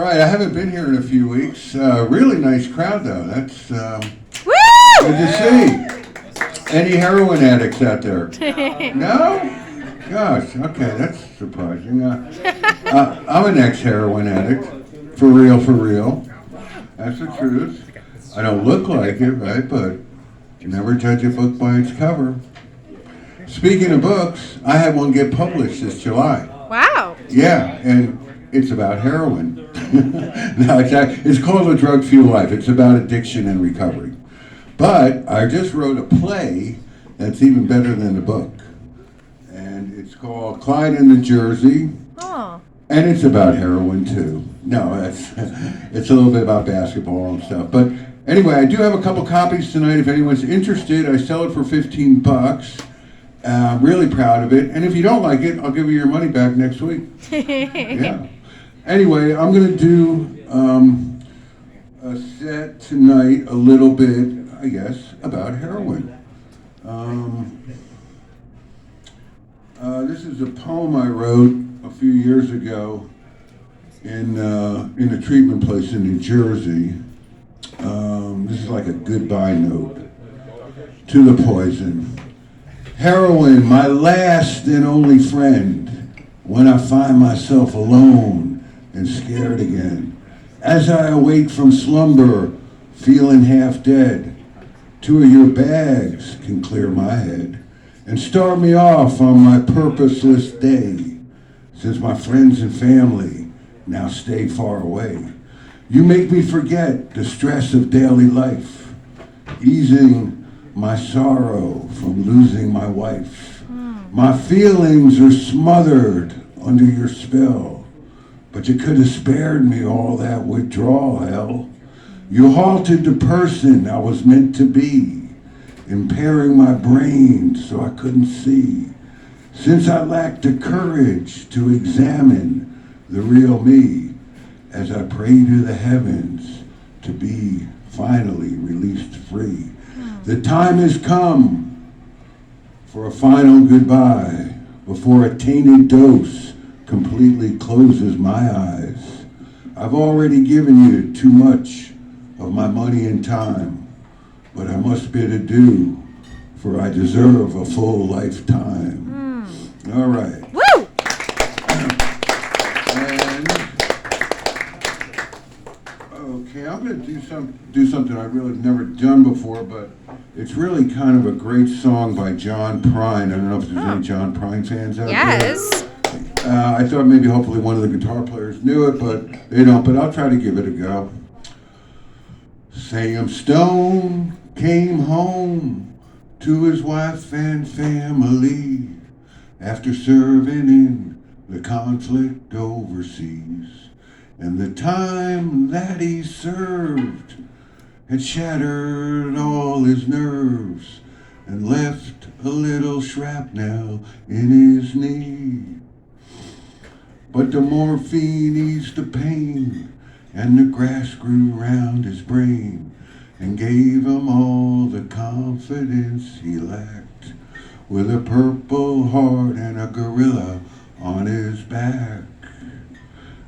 right, I haven't been here in a few weeks. Really nice crowd, though. That's Woo! good to see. Any heroin addicts out there? No? Gosh, okay, that's surprising. I'm an ex-heroin addict. For real, for real. That's the truth. I don't look like it, right? But you never judge a book by its cover. Speaking of books, I had one get published this July. Wow. Yeah, and it's about heroin. No, it's called A Drug-Fueled Life. It's about addiction and recovery. But I just wrote a play that's even better than the book. And it's called Clyde in New Jersey. Oh. And it's about heroin, too. No, it's a little bit about basketball and stuff. But anyway, I do have a couple copies tonight. If anyone's interested, I sell it for $15. I'm really proud of it. And if you don't like it, I'll give you your money back next week. Yeah. Anyway, I'm going to do a set tonight, a little bit, I guess, about heroin. This is a poem I wrote a few years ago in a treatment place in New Jersey. This is like a goodbye note to the poison. Heroin, my last and only friend, when I find myself alone and scared again. As I awake from slumber, feeling half dead, 2 of your bags can clear my head and start me off on my purposeless day, since my friends and family now stay far away. You make me forget the stress of daily life, easing my sorrow from losing my wife. My feelings are smothered under your spell, but you could have spared me all that withdrawal hell. You halted the person I was meant to be, impairing my brain so I couldn't see, since I lacked the courage to examine the real me as I pray to the heavens to be finally released free. The time has come for a final goodbye before a tainted dose completely closes my eyes. I've already given you too much of my money and time, but I must bid adieu, for I deserve a full lifetime. All right. Woo! Okay, I'm going to do something I've really never done before, but it's really kind of a great song by John Prine. I don't know if there's any John Prine fans out there. Yes. I thought maybe hopefully one of the guitar players knew it, but they don't. But I'll try to give it a go. Sam Stone came home to his wife and family after serving in the conflict overseas. And the time that he served had shattered all his nerves and left a little shrapnel in his knee. But the morphine eased the pain, and the grass grew round his brain and gave him all the confidence he lacked, with a purple heart and a gorilla on his back.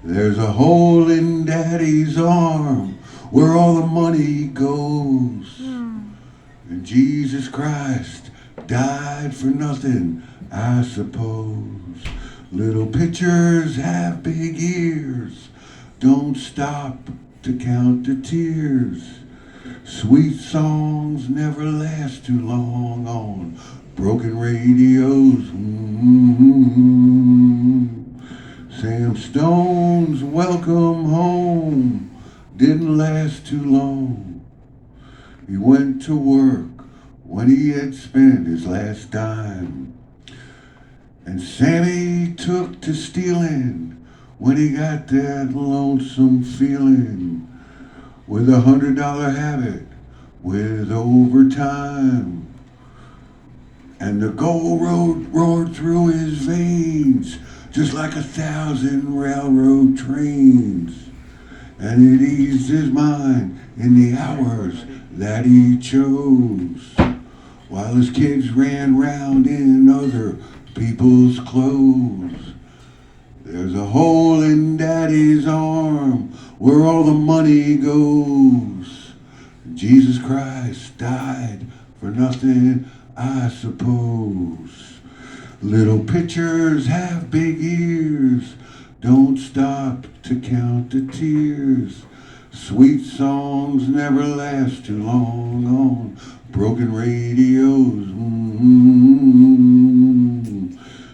There's a hole in Daddy's arm where all the money goes. And Jesus Christ died for nothing, I suppose. Little pictures have big ears. Don't stop to count the tears. Sweet songs never last too long on broken radios. Sam Stone's welcome home didn't last too long. He went to work when he had spent his last dime. And Sammy took to stealing when he got that lonesome feeling, with $100 habit with overtime. And the gold road roared through his veins just like 1,000 railroad trains. And it eased his mind in the hours that he chose, while his kids ran round in other people's clothes. There's a hole in Daddy's arm where all the money goes. Jesus Christ died for nothing, I suppose. Little pitchers have big ears, don't stop to count the tears. Sweet songs never last too long on broken radios.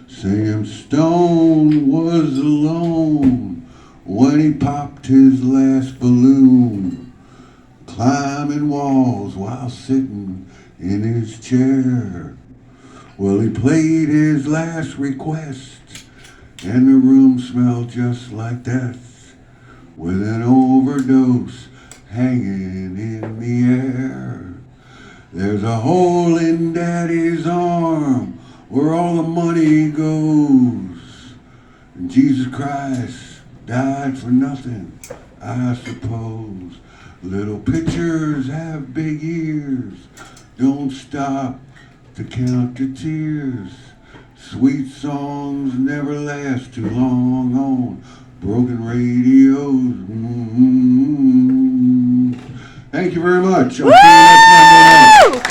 Sam Stone was alone when he popped his last balloon, climbing walls while sitting in his chair. Well, he played his last request, and the room smelled just like death, with an overdose hanging in the air. There's a hole in Daddy's arm where all the money goes. And Jesus Christ died for nothing, I suppose. Little pitchers have big ears, don't stop to count your tears. Sweet songs never last too long on broken radios. Thank you very much. I'll see you next Monday night.